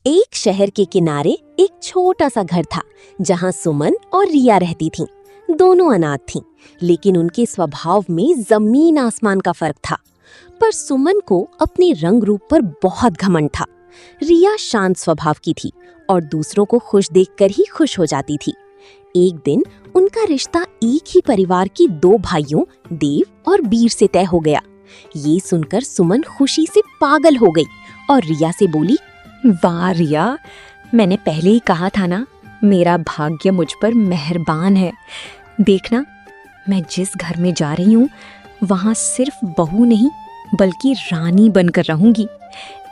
एक शहर के किनारे एक छोटा सा घर था जहां सुमन और रिया रहती थीं। दोनों अनाथ थीं, लेकिन उनके स्वभाव में जमीन आसमान का फर्क था। पर सुमन को अपने रंग रूप पर बहुत घमंड था। रिया शांत स्वभाव की थी और दूसरों को खुश देखकर ही खुश हो जाती थी। एक दिन उनका रिश्ता एक ही परिवार की दो भाइयों देव और बीर से तय हो गया। ये सुनकर सुमन खुशी से पागल हो गई और रिया से बोली, वाह रिया, मैंने पहले ही कहा था ना, मेरा भाग्य मुझ पर मेहरबान है। देखना, मैं जिस घर में जा रही हूँ वहाँ सिर्फ बहू नहीं बल्कि रानी बनकर रहूंगी।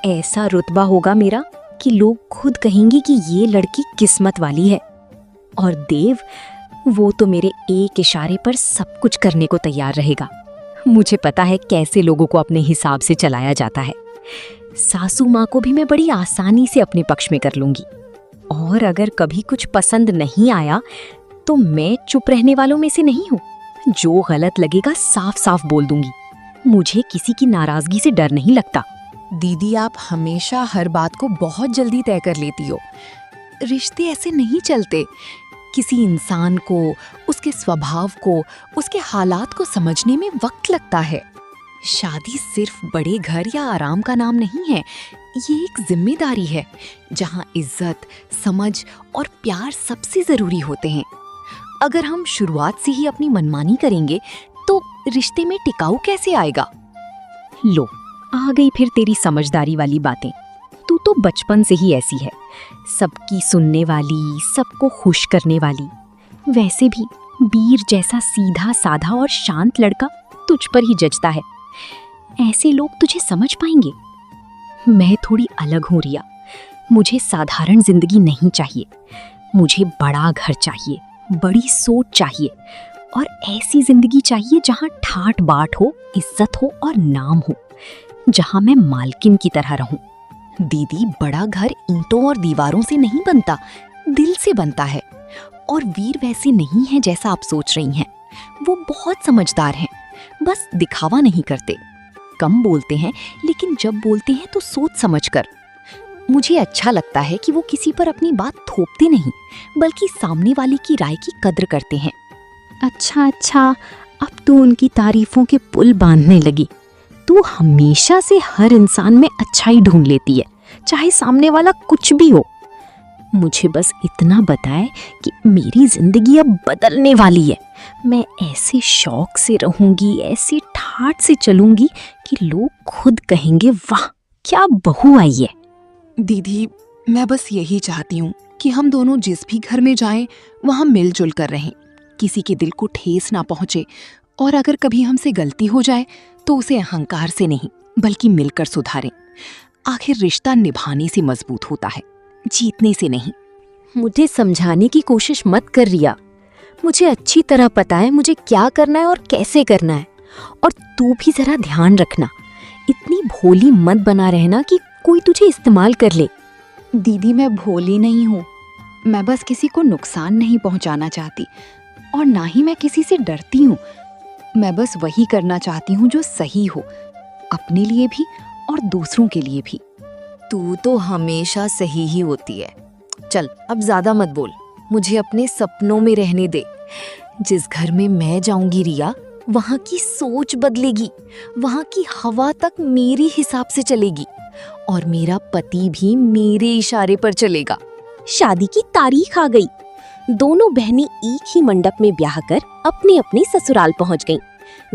ऐसा रुतबा होगा मेरा कि लोग खुद कहेंगे कि ये लड़की किस्मत वाली है। और देव, वो तो मेरे एक इशारे पर सब कुछ करने को तैयार रहेगा। मुझे पता है कैसे लोगों को अपने हिसाब से चलाया जाता है। सासू माँ को भी मैं बड़ी आसानी से अपने पक्ष में कर लूंगी। और अगर कभी कुछ पसंद नहीं आया तो मैं चुप रहने वालों में से नहीं हूँ। जो गलत लगेगा साफ साफ बोल दूंगी। मुझे किसी की नाराजगी से डर नहीं लगता। दीदी, आप हमेशा हर बात को बहुत जल्दी तय कर लेती हो। रिश्ते ऐसे नहीं चलते। किसी इंसान को, उसके स्वभाव को, उसके हालात को समझने में वक्त लगता है। शादी सिर्फ बड़े घर या आराम का नाम नहीं है, ये एक जिम्मेदारी है जहाँ इज्जत, समझ और प्यार सबसे जरूरी होते हैं। अगर हम शुरुआत से ही अपनी मनमानी करेंगे तो रिश्ते में टिकाऊ कैसे आएगा? लो, आ गई फिर तेरी समझदारी वाली बातें। तू तो बचपन से ही ऐसी है, सबकी सुनने वाली, सबको खुश करने वाली। वैसे भी बीर जैसा सीधा साधा और शांत लड़का तुझ पर ही जचता है। ऐसे लोग तुझे समझ पाएंगे। मैं थोड़ी अलग हूँ रिया। मुझे साधारण जिंदगी नहीं चाहिए। मुझे बड़ा घर चाहिए, बड़ी सोच चाहिए और ऐसी जिंदगी चाहिए जहाँ ठाट बाट हो, इज्जत हो और नाम हो, जहाँ मैं मालकिन की तरह रहूं। दीदी, बड़ा घर ईंटों और दीवारों से नहीं बनता, दिल से बनता है। और वीर वैसे नहीं है जैसा आप सोच रही हैं। वो बहुत समझदार हैं, बस दिखावा नहीं करते। कम बोलते हैं, लेकिन जब बोलते हैं तो सोच समझकर। मुझे अच्छा लगता है कि वो किसी पर अपनी बात थोपते नहीं, बल्कि सामने वाले की राय की कद्र करते हैं। अच्छा, अब तू उनकी तारीफों के पुल बांधने लगी। तू हमेशा से हर इंसान में अच्छाई ढूंढ लेती है, चाहे सामने वाला कुछ भी हो। मुझे बस इतना बताए कि मेरी जिंदगी अब बदलने वाली है। मैं ऐसे शौक से रहूंगी, ऐसे ठाट से चलूंगी कि लोग खुद कहेंगे, वाह क्या बहू आई है। दीदी, मैं बस यही चाहती हूँ कि हम दोनों जिस भी घर में जाएं वहाँ मिलजुल कर रहें, किसी के दिल को ठेस ना पहुँचे। और अगर कभी हमसे गलती हो जाए तो उसे अहंकार से नहीं बल्कि मिलकर सुधारें। आखिर रिश्ता निभाने से मजबूत होता है, जीतने से नहीं। मुझे समझाने की कोशिश मत कर रिया। मुझे अच्छी तरह पता है मुझे क्या करना है और कैसे करना है। और तू भी जरा ध्यान रखना, इतनी भोली मत बना रहना कि कोई तुझे इस्तेमाल कर ले। दीदी, मैं भोली नहीं हूँ। मैं बस किसी को नुकसान नहीं पहुँचाना चाहती और ना ही मैं किसी से डरती हूँ। मैं बस वही करना चाहती हूँ जो सही हो, अपने लिए भी और दूसरों के लिए भी। तू तो हमेशा सही ही होती है। चल, अब ज्यादा मत बोल, मुझे अपने सपनों में रहने दे। जिस घर में मैं जाऊंगी रिया, वहाँ की सोच बदलेगी, वहाँ की हवा तक मेरे हिसाब से चलेगी और मेरा पति भी मेरे इशारे पर चलेगा। शादी की तारीख आ गई। दोनों बहनें एक ही मंडप में ब्याह कर अपने अपने ससुराल पहुंच गईं।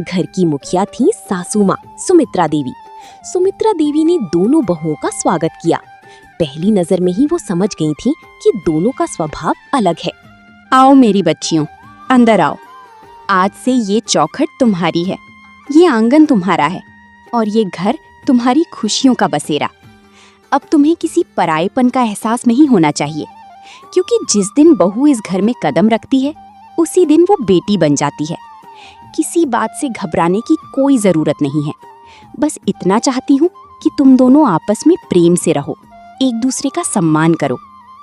घर की मुखिया थी सासू माँ सुमित्रा देवी। सुमित्रा देवी ने दोनों बहुओं का स्वागत किया। पहली नजर में ही वो समझ गई थी कि दोनों का स्वभाव अलग है। आओ मेरी बच्चियों, अंदर आओ। आज से ये चौखट तुम्हारी है, ये आंगन तुम्हारा है और ये घर तुम्हारी खुशियों का बसेरा। अब तुम्हें किसी परायेपन का एहसास नहीं होना चाहिए, क्योंकि जिस दिन बहू इस घर में कदम रखती है उसी दिन वो बेटी बन जाती है। किसी बात से घबराने की कोई जरूरत नहीं है। बस इतना चाहती हूँ कि तुम दोनों आपस में प्रेम से रहो, एक दूसरे का सम्मान करो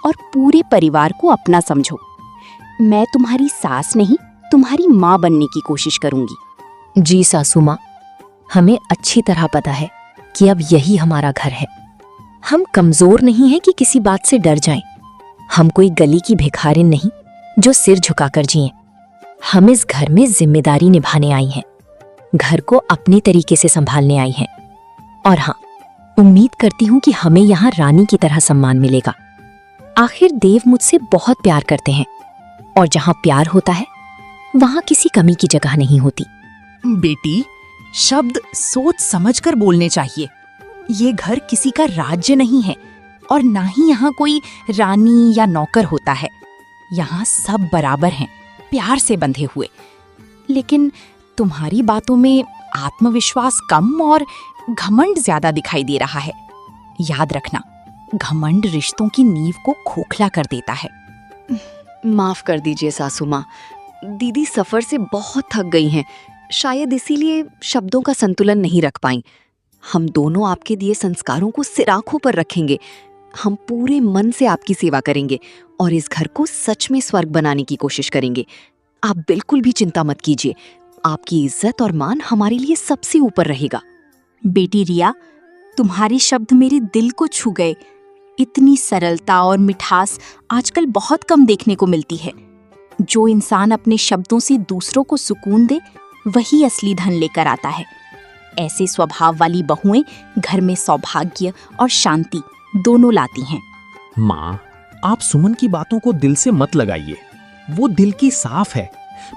और पूरे परिवार को अपना समझो। मैं तुम्हारी सास नहीं, तुम्हारी माँ बनने की कोशिश करूंगी। जी सासू माँ, हमें अच्छी तरह पता है कि अब यही हमारा घर है। हम कमजोर नहीं हैं कि किसी बात से डर जाएं। हम कोई गली की भिखारिन नहीं जो सिर झुकाकर जिएं। हम इस घर में जिम्मेदारी निभाने आई हैं, घर को अपने तरीके से संभालने आई हैं। और हाँ, उम्मीद करती हूँ कि हमें यहाँ रानी की तरह सम्मान मिलेगा। आखिर देव मुझसे बहुत प्यार करते हैं, और जहाँ प्यार होता है वहाँ किसी कमी की जगह नहीं होती। बेटी, शब्द सोच समझकर बोलने चाहिए। ये घर किसी का राज्य नहीं है और ना ही यहाँ कोई रानी या नौकर होता है। यहाँ सब बराबर हैं, प्यार से बंधे हुए। लेकिन तुम्हारी बातों में आत्मविश्वास कम और घमंड ज्यादा दिखाई दे रहा है। याद रखना, घमंड रिश्तों की नींव को खोखला कर देता है। माफ कर दीजिए सासू माँ, दीदी सफर से बहुत थक गई हैं, शायद इसीलिए शब्दों का संतुलन नहीं रख पाई। हम दोनों आपके दिए संस्कारों को सिर आंखों पर रखेंगे। हम पूरे मन से आपकी सेवा करेंगे और इस घर को सच में स्वर्ग बनाने की कोशिश करेंगे। आप बिल्कुल भी चिंता मत कीजिए, आपकी इज्जत और मान हमारे लिए सबसे ऊपर रहेगा। बेटी रिया, तुम्हारे शब्द मेरे दिल को छू गए। इतनी सरलता और मिठास आजकल बहुत कम देखने को मिलती है। जो इंसान अपने शब्दों से दूसरों को सुकून दे, वही असली धन लेकर आता है। ऐसे स्वभाव वाली बहुएं घर में सौभाग्य और शांति दोनों लाती हैं। माँ, आप सुमन की बातों को दिल से मत लगाइए। वो दिल की साफ है,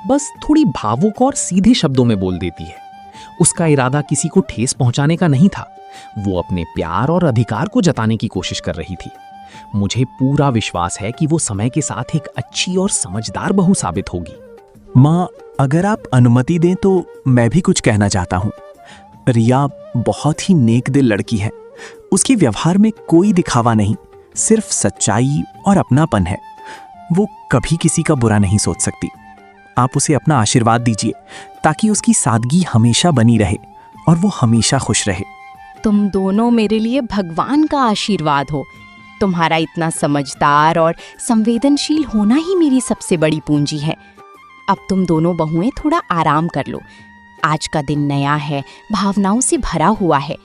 बस थोड़ी भावुक और सीधे शब्दों में बोल देती है। उसका इरादा किसी को ठेस पहुंचाने का नहीं था। वो अपने प्यार और अधिकार को जताने की कोशिश कर रही थी। मुझे पूरा विश्वास है कि वो समय के साथ एक अच्छी और समझदार बहू साबित होगी। माँ, अगर आप अनुमति दें तो मैं भी कुछ कहना चाहता हूँ। रिया बहुत ही नेक दिल लड़की है। उसके व्यवहार में कोई दिखावा नहीं, सिर्फ सच्चाई और अपनापन है। वो कभी किसी का बुरा नहीं सोच सकती। आप उसे अपना आशीर्वाद दीजिए ताकि उसकी सादगी हमेशा बनी रहे और वो हमेशा खुश रहे। तुम दोनों मेरे लिए भगवान का आशीर्वाद हो। तुम्हारा इतना समझदार और संवेदनशील होना ही मेरी सबसे बड़ी पूंजी है। अब तुम दोनों बहुएं थोड़ा आराम कर लो। आज का दिन नया है, भावनाओं से भरा हुआ है।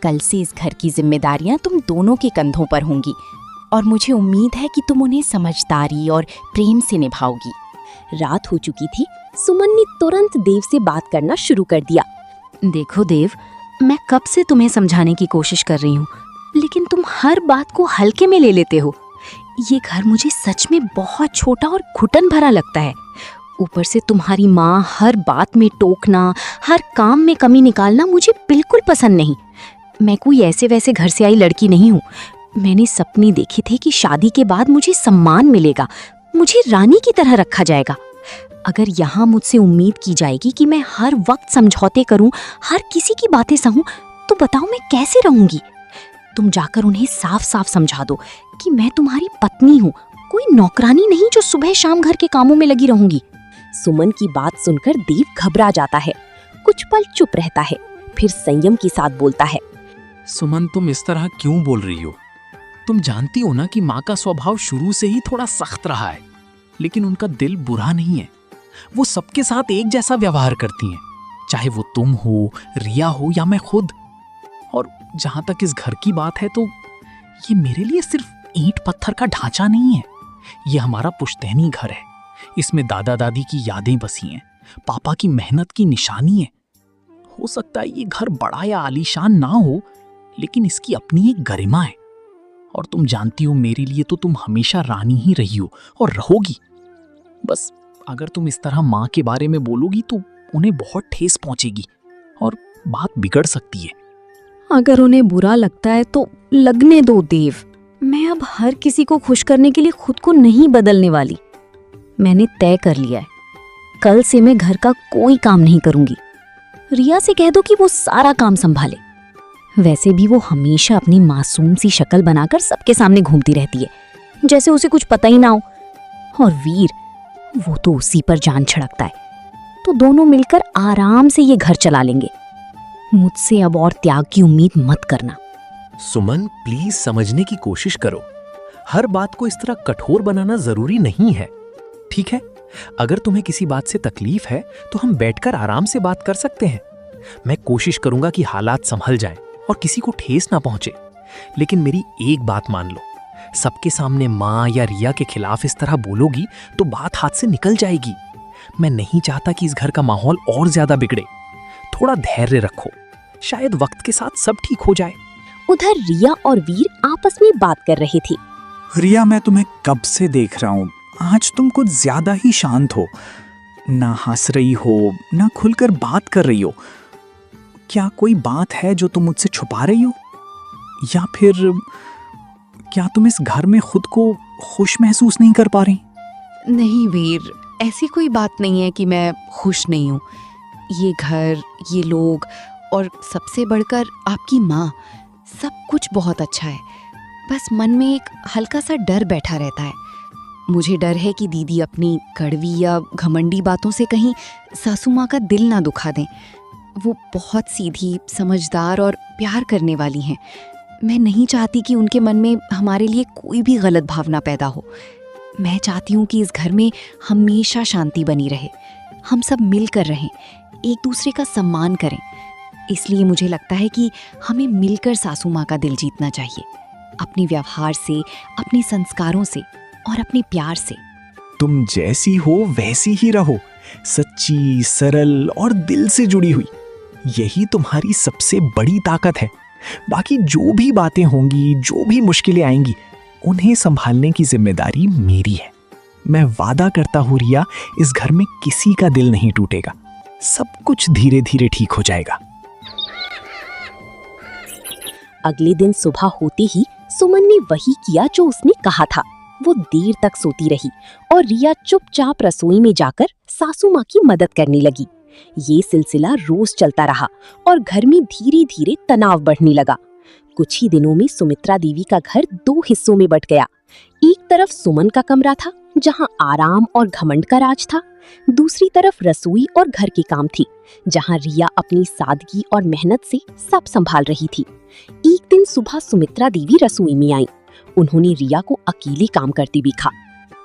कल से इस घर की जिम्मेदारियां तुम दोनों के कंधों पर होंगी और मुझे उम्मीद है कि तुम उन्हें समझदारी और प्रेम से निभाओगी। रात हो चुकी थी। सुमन ने तुरंत देव से बात करना शुरू कर दिया। देखो देव, मैं कब से तुम्हें समझाने की कोशिश कर रही हूँ, लेकिन तुम हर बात को हल्के में ले लेते हो। ये घर मुझे सच में बहुत छोटा और घुटन भरा लगता है। ऊपर से तुम्हारी माँ हर बात में टोकना, हर काम में कमी निकालना मुझे बिल्कुल पसंद नहीं। मैं कोई ऐसे वैसे घर से आई लड़की नहीं हूँ। मैंने सपने देखे थे कि शादी के बाद मुझे सम्मान मिलेगा, मुझे रानी की तरह रखा जाएगा। अगर यहाँ मुझसे उम्मीद की जाएगी कि मैं हर वक्त समझौते करूँ, हर किसी की बातें सहूँ, तो बताओ मैं कैसे रहूँगी। तुम जाकर उन्हें साफ साफ समझा दो कि मैं तुम्हारी पत्नी हूँ, कोई नौकरानी नहीं जो सुबह शाम घर के कामों में लगी रहूंगी। सुमन की बात सुनकर देव घबरा जाता है। कुछ पल चुप रहता है, फिर संयम के साथ बोलता है। सुमन, तुम इस तरह क्यों बोल रही हो? तुम जानती हो ना कि माँ का स्वभाव शुरू से ही थोड़ा सख्त रहा है, लेकिन उनका दिल बुरा नहीं है। वो सबके साथ एक जैसा व्यवहार करती हैं, चाहे वो तुम हो, रिया हो या मैं खुद। और जहां तक इस घर की बात है, तो ये मेरे लिए सिर्फ ईंट पत्थर का ढांचा नहीं है। ये हमारा पुश्तैनी घर है। इसमें दादा दादी की यादें बसी हैं, पापा की मेहनत की निशानी है। हो सकता है ये घर बड़ा या आलीशान ना हो, लेकिन इसकी अपनी एक गरिमा है। और तुम जानती हो, मेरे लिए तो तुम हमेशा रानी ही रही हो और रहोगी। बस अगर तुम इस तरह माँ के बारे में बोलोगी तो उन्हें बहुत ठेस पहुंचेगी और बात बिगड़ सकती है। अगर उन्हें बुरा लगता है तो लगने दो देव। मैं अब हर किसी को खुश करने के लिए खुद को नहीं बदलने वाली। मैंने तय कर लिया है, कल से मैं घर का कोई काम नहीं करूंगी। रिया से कह दो कि वो सारा काम संभाले। वैसे भी वो हमेशा अपनी मासूम सी शक्ल बनाकर सबके सामने घूमती रहती है, जैसे उसे कुछ पता ही ना हो। और वीर, वो तो उसी पर जान छिड़कता है। तो दोनों मिलकर आराम से ये घर चला लेंगे। मुझसे अब और त्याग की उम्मीद मत करना। सुमन, प्लीज समझने की कोशिश करो। हर बात को इस तरह कठोर बनाना जरूरी नहीं है, ठीक है? अगर तुम्हें किसी बात से तकलीफ है तो हम बैठकर आराम से बात कर सकते हैं। मैं कोशिश करूंगा कि हालात संभल जाएं और किसी को ठेस ना पहुंचे, लेकिन मेरी एक बात मान लो, सबके सामने माँ या रिया के खिलाफ इस तरह बोलोगी तो बात हाथ से निकल जाएगी। मैं नहीं चाहता कि इस घर का माहौल और ज्यादा बिगड़े। थोड़ा धैर्य रखो, शायद वक्त के साथ सब ठीक हो जाए। उधर रिया और वीर आपस में बात कर रहे थे। रिया, मैं तुम्हें कब से देख रहा हूँ, आज तुम कुछ ज्यादा ही शांत हो। ना हंस रही हो, ना खुलकर बात कर रही हो। क्या कोई बात है जो तुम मुझसे छुपा रही हो? या फिर क्या तुम इस घर में खुद को खुश महसूस नहीं कर पा रही? नहीं वीर, ऐसी कोई बात नहीं है कि मैं खुश नहीं हूँ। ये घर, ये लोग और सबसे बढ़कर आपकी माँ, सब कुछ बहुत अच्छा है। बस मन में एक हल्का सा डर बैठा रहता है। मुझे डर है कि दीदी अपनी कड़वी या घमंडी बातों से कहीं सासू माँ का दिल ना दुखा दें। वो बहुत सीधी, समझदार और प्यार करने वाली हैं। मैं नहीं चाहती कि उनके मन में हमारे लिए कोई भी गलत भावना पैदा हो। मैं चाहती हूँ कि इस घर में हमेशा शांति बनी रहे, हम सब मिलकर रहें, एक दूसरे का सम्मान करें। इसलिए मुझे लगता है कि हमें मिलकर सासू माँ का दिल जीतना चाहिए, अपने व्यवहार से, अपने संस्कारों से और अपने प्यार से। तुम जैसी हो वैसी ही रहो, सच्ची, सरल और दिल से जुड़ी हुई। यही तुम्हारी सबसे बड़ी ताकत है। बाकी जो भी बातें होंगी, जो भी मुश्किलें आएंगी, उन्हें संभालने की जिम्मेदारी मेरी है। मैं वादा करता हूँ रिया, इस घर में किसी का दिल नहीं टूटेगा। सब कुछ धीरे धीरे ठीक हो जाएगा। अगले दिन सुबह होते ही सुमन ने वही किया जो उसने कहा था। वो देर तक सोती रही और रिया चुपचाप रसोई में जाकर सासू माँ की मदद करने लगी। ये सिलसिला रोज चलता रहा और घर में धीरे धीरे तनाव बढ़ने लगा। कुछ ही दिनों में सुमित्रा देवी का घर 2 हिस्सों में बंट गया। एक तरफ सुमन का कमरा था, जहां आराम और घमंड का राज था। दूसरी तरफ रसोई और घर के काम थी, जहां रिया अपनी सादगी और मेहनत से सब संभाल रही थी। एक दिन सुबह सुमित्रा देवी रसोई में आई। उन्होंने रिया को अकेले काम करते देखा।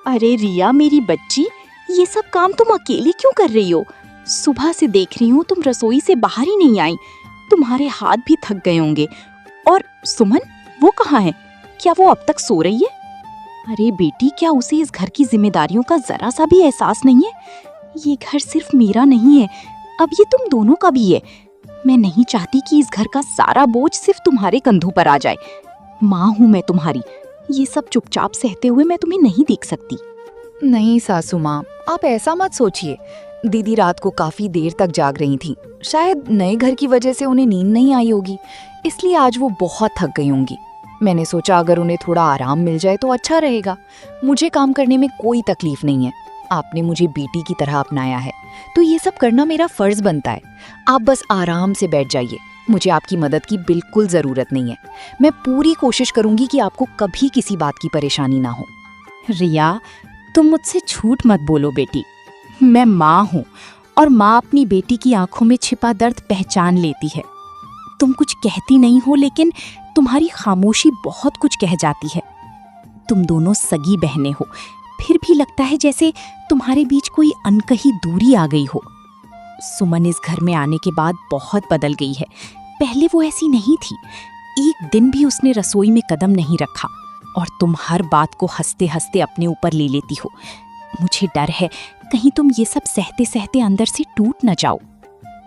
अरे रिया मेरी बच्ची, ये सब काम तुम अकेले क्यों कर रही हो? सुबह से देख रही हूँ तुम रसोई से बाहर ही नहीं आई। तुम्हारे हाथ भी थक गए होंगे। और सुमन, वो कहाँ है? क्या वो अब तक सो रही है? अरे बेटी, क्या उसे इस घर की जिम्मेदारियों का जरा सा भी एहसास नहीं है? ये घर सिर्फ मेरा नहीं है, अब ये तुम दोनों का भी है। मैं नहीं चाहती कि इस घर का सारा बोझ सिर्फ तुम्हारे कंधों पर आ जाए। माँ हूँ मैं तुम्हारी, ये सब चुपचाप सहते हुए मैं तुम्हें नहीं देख सकती। नहीं सासू माँ, आप ऐसा मत सोचिए। दीदी रात को काफी देर तक जाग रही थी। शायद नए घर की वजह से उन्हें नींद नहीं आई होगी, इसलिए आज वो बहुत थक गई होंगी। मैंने सोचा अगर उन्हें थोड़ा आराम मिल जाए तो अच्छा रहेगा। मुझे काम करने में कोई तकलीफ नहीं है। आपने मुझे बेटी की तरह अपनाया है, तो ये सब करना मेरा फर्ज बनता है। आप बस आराम से बैठ जाइए, मुझे आपकी मदद की बिल्कुल जरूरत नहीं है। मैं पूरी कोशिश करूंगी कि आपको कभी किसी बात की परेशानी ना हो। रिया, तुम मुझसे झूठ मत बोलो बेटी। मैं माँ हूँ और माँ अपनी बेटी की आंखों में छिपा दर्द पहचान लेती है। तुम कुछ कहती नहीं हो, लेकिन तुम्हारी खामोशी बहुत कुछ कह जाती है। तुम दोनों सगी बहनें हो, फिर भी लगता है जैसे तुम्हारे बीच कोई अनकही दूरी आ गई हो। सुमन इस घर में आने के बाद बहुत बदल गई है। पहले वो ऐसी नहीं थी। एक दिन भी उसने रसोई में कदम नहीं रखा और तुम हर बात को हंसते हंसते अपने ऊपर ले लेती हो। मुझे डर है कहीं तुम ये सब सहते सहते अंदर से टूट न जाओ।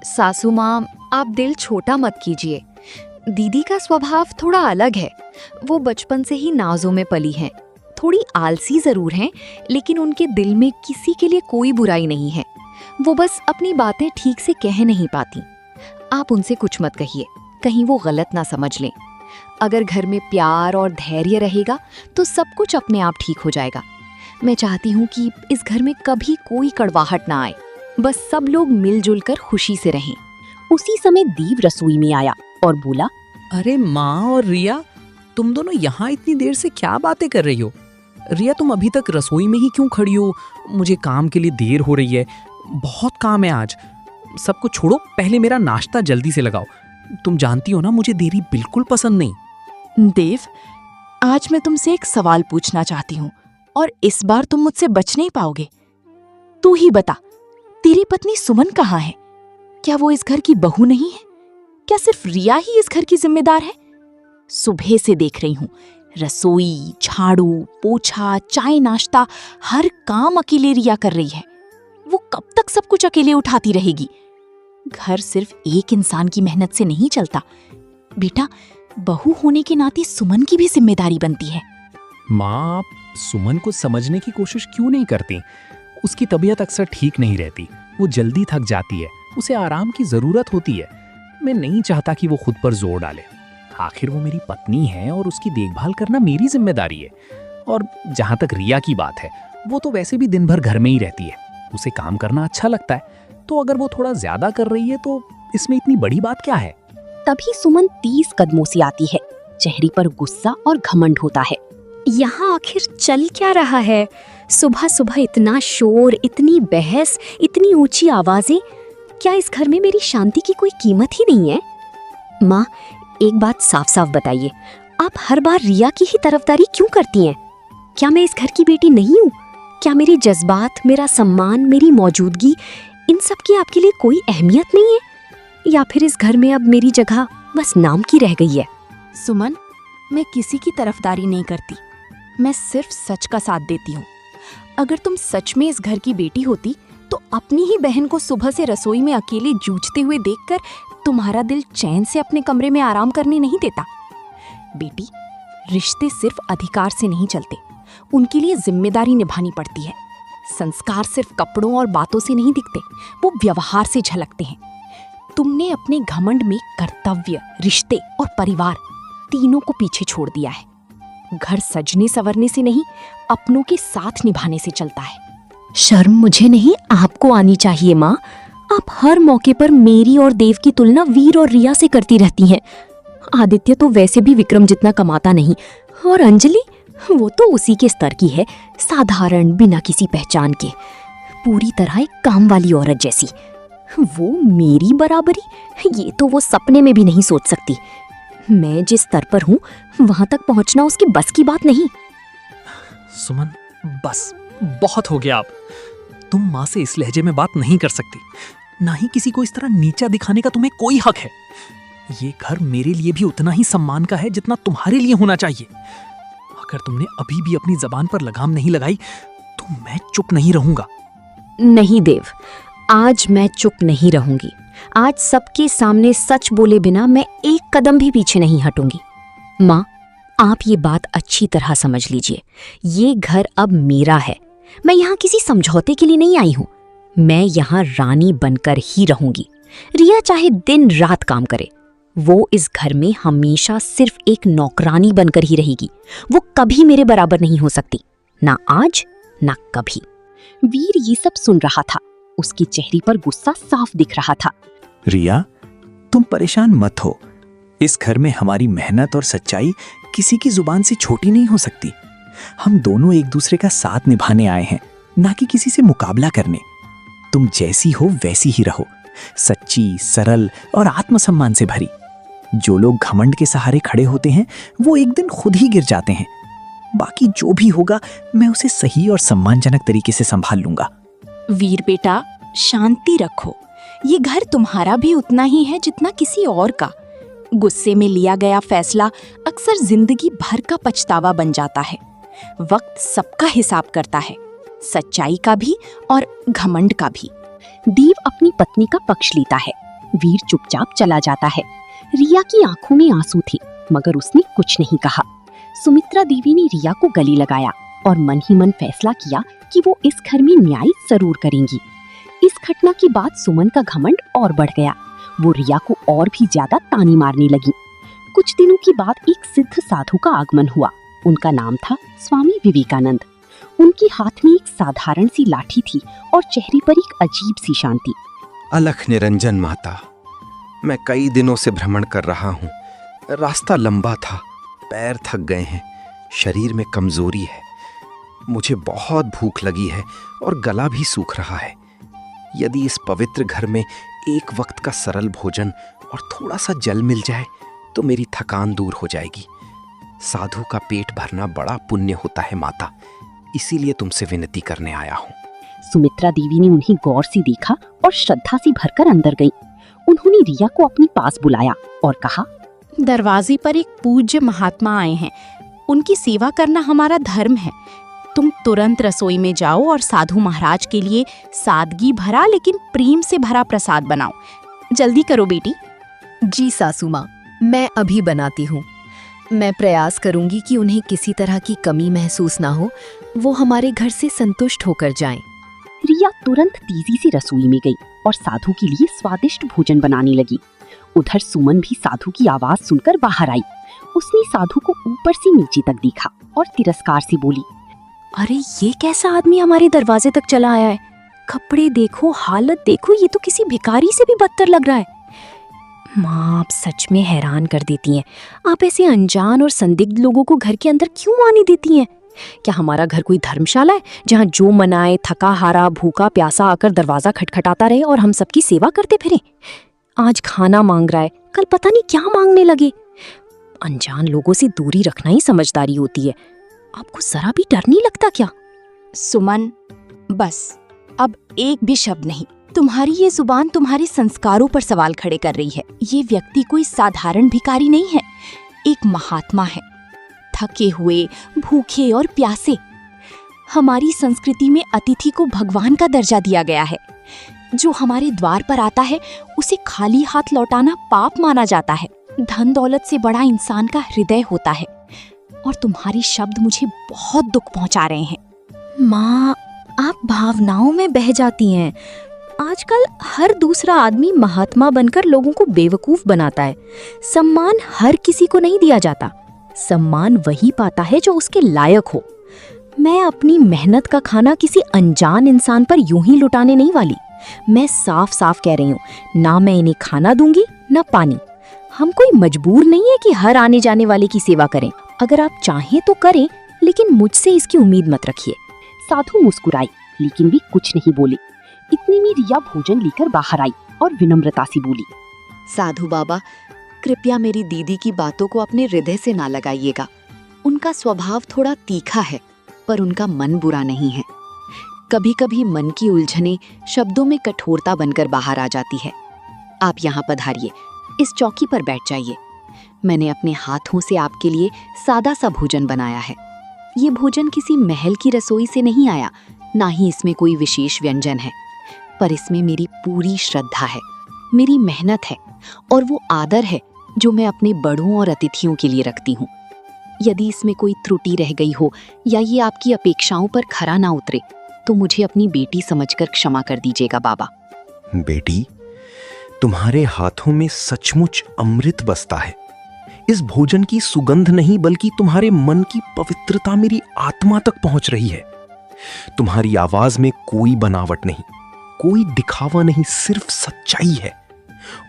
सासू माँ, आप दिल छोटा मत कीजिए। दीदी का स्वभाव थोड़ा अलग है। वो बचपन से ही नाजों में पली हैं। थोड़ी आलसी जरूर हैं, लेकिन उनके दिल में किसी के लिए कोई बुराई नहीं है। वो बस अपनी बातें ठीक से कह नहीं पाती। आप उनसे कुछ मत कहिए, कहीं वो गलत ना समझ लें। अगर घर में प्यार और धैर्य रहेगा तो सब कुछ अपने आप ठीक हो जाएगा। मैं चाहती हूँ कि इस घर में कभी कोई कड़वाहट ना आए, बस सब लोग मिलजुल कर खुशी से रहें। उसी समय देव रसोई में आया और बोला, अरे माँ और रिया, तुम दोनों यहाँ इतनी देर से क्या बातें कर रही हो? रिया, तुम अभी तक रसोई में ही क्यों खड़ी हो? मुझे काम के लिए देर हो रही है, बहुत काम है आज। सब कुछ छोड़ो, पहले मेरा नाश्ता जल्दी से लगाओ। तुम जानती हो ना, मुझे देरी बिल्कुल पसंद नहीं। देव, आज मैं तुमसे एक सवाल पूछना चाहती हूँ और इस बार तुम मुझसे बच नहीं पाओगे। तू ही बता, तेरी पत्नी सुमन कहाँ है? क्या वो इस घर की बहू नहीं है? क्या सिर्फ रिया ही इस घर की जिम्मेदार है? सुबह से देख रही हूँ, रसोई, झाड़ू, पोछा, चाय नाश्ता, हर काम अकेले रिया कर रही है। वो कब तक सब कुछ अकेले उठाती रहेगी? घर सिर्फ एक इंसान की मेहनत से नहीं चलता बेटा, बहू होने के नाते सुमन की भी जिम्मेदारी बनती है। माँ, आप सुमन को समझने की कोशिश क्यों नहीं करती? उसकी तबीयत अक्सर ठीक नहीं रहती, वो जल्दी थक जाती है, उसे आराम की जरूरत होती है। मैं नहीं चाहता कि वो खुद पर जोर डाले। आखिर वो मेरी पत्नी है और उसकी देखभाल करना मेरी जिम्मेदारी है। और जहाँ तक रिया की बात है, वो तो वैसे भी दिन भर घर में ही रहती है, उसे काम करना अच्छा लगता है, तो अगर वो थोड़ा ज्यादा कर रही है तो इसमें इतनी बड़ी बात क्या है? तभी सुमन 30 कदमों से आती है। चेहरे पर गुस्सा और घमंड होता है। यहाँ आखिर चल क्या रहा है? सुबह सुबह इतना शोर, इतनी बहस, इतनी ऊंची आवाजें। क्या इस घर में मेरी शांति की कोई कीमत ही नहीं है? माँ, एक बात साफ साफ बताइए, आप हर बार रिया की ही तरफदारी क्यों करती हैं? क्या मैं इस घर की बेटी नहीं हूँ? क्या मेरे जज्बात, मेरा सम्मान, मेरी मौजूदगी, इन सब की आपके लिए कोई अहमियत नहीं है? या फिर इस घर में अब मेरी जगह बस नाम की रह गई है? सुमन, मैं किसी की तरफदारी नहीं करती, मैं सिर्फ सच का साथ देती हूँ। अगर तुम सच में इस घर की बेटी होती तो अपनी ही बहन को सुबह से रसोई में अकेले जूझते हुए देखकर तुम्हारा दिल चैन से अपने कमरे में आराम करने नहीं देता। बेटी, रिश्ते सिर्फ अधिकार से नहीं चलते, उनके लिए जिम्मेदारी निभानी पड़ती है। संस्कार सिर्फ कपड़ों और बातों से नहीं दिखते, वो व्यवहार से झलकते हैं। तुमने अपने घमंड में कर्तव्य, रिश्ते और परिवार तीनों को पीछे छोड़ दिया है। घर सजने संवरने से नहीं, अपनों के साथ निभाने से चलता है। शर्म मुझे नहीं, आपको आनी चाहिए माँ। आप हर मौके पर मेरी और देव की तुलना वीर और रिया से करती रहती हैं। आदित्य तो वैसे भी विक्रम जितना कमाता नहीं, और अंजलि, वो तो उसी के स्तर की है, साधारण, बिना किसी पहचान के, पूरी तरह एक काम वाली औरत जैसी। वो मेरी बराबरी, ये तो वो सपने में भी नहीं सोच सकती। मैं जिस स्तर पर हूँ वहां तक पहुंचना उसकी बस की बात नहीं। सुमन, बस बहुत हो गया। आप तुम माँ से इस लहजे में बात नहीं कर सकती, ना ही किसी को इस तरह नीचा दिखाने का तुम्हें कोई हक है। ये घर मेरे लिए भी उतना ही सम्मान का है जितना तुम्हारे लिए होना चाहिए। अगर तुमने अभी भी अपनी जबान पर लगाम नहीं लगाई तो मैं चुप नहीं रहूंगा। नहीं देव, आज मैं चुप नहीं रहूंगी। आज सबके सामने सच बोले बिना मैं एक कदम भी पीछे नहीं हटूंगी। माँ, आप ये बात अच्छी तरह समझ लीजिए, ये घर अब मेरा है। मैं यहाँ किसी समझौते के लिए नहीं आई हूँ। मैं यहाँ रानी बनकर ही रहूंगी। रिया चाहे दिन रात काम करे, वो इस घर में हमेशा सिर्फ एक नौकरानी बनकर ही रहेगी। वो कभी मेरे बराबर नहीं हो सकती, ना आज ना कभी। वीर ये सब सुन रहा था। उसके चेहरे पर गुस्सा साफ दिख रहा था। रिया, तुम परेशान मत हो। इस घर में हमारी मेहनत और सच्चाई किसी की जुबान से छोटी नहीं हो सकती। हम दोनों एक दूसरे का साथ निभाने आए हैं, ना कि किसी से मुकाबला करने। तुम जैसी हो वैसी ही रहो, सच्ची, सरल और आत्मसम्मान से भरी। जो लोग घमंड के सहारे खड़े होते हैं वो एक दिन खुद ही गिर जाते हैं। बाकी जो भी होगा मैं उसे सही और सम्मानजनक तरीके से संभाल लूंगा। वीर बेटा, शांति रखो। ये घर तुम्हारा भी उतना ही है जितना किसी और का। गुस्से में लिया गया फैसला अक्सर जिंदगी भर का पछतावा बन जाता है। वक्त सबका हिसाब करता है, सच्चाई का भी और घमंड का भी। देव अपनी पत्नी का पक्ष लेता है। वीर चुपचाप चला जाता है। रिया की आंखों में आंसू थे, मगर उसने कुछ नहीं कहा। सुमित्रा देवी ने रिया को गले लगाया और मन ही मन फैसला किया कि वो इस घर में न्याय जरूर करेंगी। इस घटना के बाद सुमन का घमंड और बढ़ गया। वो रिया को और भी ज्यादा तानी मारने लगी। कुछ दिनों के बाद एक सिद्ध साधु का आगमन हुआ। उनका नाम था स्वामी विवेकानंद। उनके हाथ में एक साधारण सी लाठी थी और चेहरे पर एक अजीब सी शांति। अलख निरंजन माता, मैं कई दिनों से भ्रमण कर रहा हूँ। रास्ता लंबा था, पैर थक गए हैं, शरीर में कमजोरी है। मुझे बहुत भूख लगी है और गला भी सूख रहा है। यदि इस पवित्र घर में एक वक्त का सरल भोजन और थोड़ा सा जल मिल जाए तो मेरी थकान दूर हो जाएगी। साधु का पेट भरना बड़ा पुण्य होता है माता, इसीलिए तुमसे विनती करने आया हूँ। सुमित्रा देवी ने उन्हें गौर से देखा और श्रद्धा से भरकर अंदर गई। उन्होंने रिया को अपने पास बुलाया और कहा, दरवाजे पर एक पूज्य महात्मा आए हैं, उनकी सेवा करना हमारा धर्म है। तुम तुरंत रसोई में जाओ और साधु महाराज के लिए सादगी भरा लेकिन प्रेम से भरा प्रसाद बनाओ। जल्दी करो बेटी। जी सासू माँ, मैं अभी बनाती हूँ। मैं प्रयास करूंगी कि उन्हें किसी तरह की कमी महसूस ना हो, वो हमारे घर से संतुष्ट होकर जाएं। रिया तुरंत तेजी से रसोई में गई और साधु के लिए स्वादिष्ट भोजन बनाने लगी। उधर सुमन भी साधु की आवाज सुनकर बाहर आई। उसने साधु को ऊपर से नीचे तक देखा और तिरस्कार से बोली, अरे ये कैसा आदमी हमारे दरवाजे तक चला आया है? कपड़े देखो, हालत देखो, ये तो किसी भिखारी से भी बदतर लग रहा है। माँ, आप सच में हैरान कर देती हैं। आप ऐसे अनजान और संदिग्ध लोगों को घर के अंदर क्यों आने देती हैं? क्या हमारा घर कोई धर्मशाला है जहाँ जो मनाए थका हारा भूखा प्यासा आकर दरवाजा खटखटाता रहे और हम सबकी सेवा करते फिरें? आज खाना मांग रहा है, कल पता नहीं क्या मांगने लगे। अनजान लोगों से दूरी रखना ही समझदारी होती है। आपको जरा भी डर नहीं लगता क्या? सुमन, बस अब एक भी शब्द नहीं। तुम्हारी ये जुबान तुम्हारे संस्कारों पर सवाल खड़े कर रही है। ये व्यक्ति कोई साधारण भिखारी नहीं है, एक महात्मा है, थके हुए, भूखे और प्यासे। हमारी संस्कृति में अतिथि को भगवान का दर्जा दिया गया है। जो हमारे द्वार पर आता है उसे खाली हाथ लौटाना पाप माना जाता है। धन दौलत से बड़ा इंसान का हृदय होता है। और तुम्हारे शब्द मुझे बहुत दुख पहुंचा रहे हैं। माँ, आप भावनाओं में बह जाती हैं। आजकल हर दूसरा आदमी महात्मा बनकर लोगों को बेवकूफ बनाता है। सम्मान हर किसी को नहीं दिया जाता। सम्मान वही पाता है जो उसके लायक हो। मैं अपनी मेहनत का खाना किसी अनजान इंसान पर यूं ही लुटाने नहीं वाली। मैं साफ साफ कह रही हूँ, ना मैं इन्हें खाना दूंगी ना पानी। हम कोई मजबूर नहीं है कि हर आने जाने वाले की सेवा करें। अगर आप चाहें तो करें, लेकिन मुझसे इसकी उम्मीद मत रखिए। साधु मुस्कुराई लेकिन भी कुछ नहीं बोली। इतने में रिया भोजन लेकर बाहर आई और विनम्रता से बोली, साधु बाबा, कृपया मेरी दीदी की बातों को अपने हृदय से ना लगाइएगा। उनका स्वभाव थोड़ा तीखा है, पर उनका मन बुरा नहीं है। कभी कभी मन की उलझने शब्दों में कठोरता बनकर बाहर आ जाती है। आप यहाँ पधारिए, इस चौकी पर बैठ जाइए। मैंने अपने हाथों से आपके लिए सादा सा भोजन बनाया है। ये भोजन किसी महल की रसोई से नहीं आया, ना ही इसमें कोई विशेष व्यंजन है, पर इसमें मेरी पूरी श्रद्धा है, मेरी मेहनत है और वो आदर है जो मैं अपने बड़ों और अतिथियों के लिए रखती हूँ। यदि इसमें कोई त्रुटि रह गई हो या ये आपकी अपेक्षाओं पर खरा ना उतरे, तो मुझे अपनी बेटी समझकर क्षमा कर दीजिएगा बाबा। बेटी, तुम्हारे हाथों में सचमुच अमृत बसता है। इस भोजन की सुगंध नहीं बल्कि तुम्हारे मन की पवित्रता मेरी आत्मा तक पहुंच रही है। तुम्हारी आवाज में कोई बनावट नहीं, कोई दिखावा नहीं, सिर्फ सच्चाई है।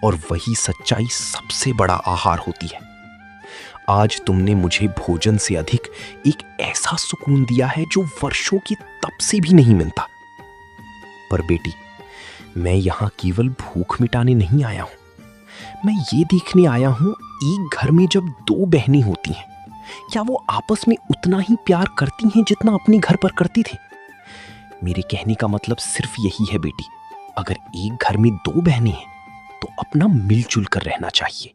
और वही सच्चाई सबसे बड़ा आहार होती है। आज तुमने मुझे भोजन से अधिक एक ऐसा सुकून दिया है जो वर्षों की तप से भी नहीं मिलता। पर बेटी, मैं यहां केवल भूख मिटाने नहीं आया हूं। मैं ये देखने आया हूं, एक घर में जब दो बहनें होती हैं, क्या वो आपस में उतना ही प्यार करती हैं जितना अपने घर पर करती थी? मेरे कहने का मतलब सिर्फ यही है बेटी, अगर एक घर में दो बहनें हैं तो अपना मिलजुल कर रहना चाहिए।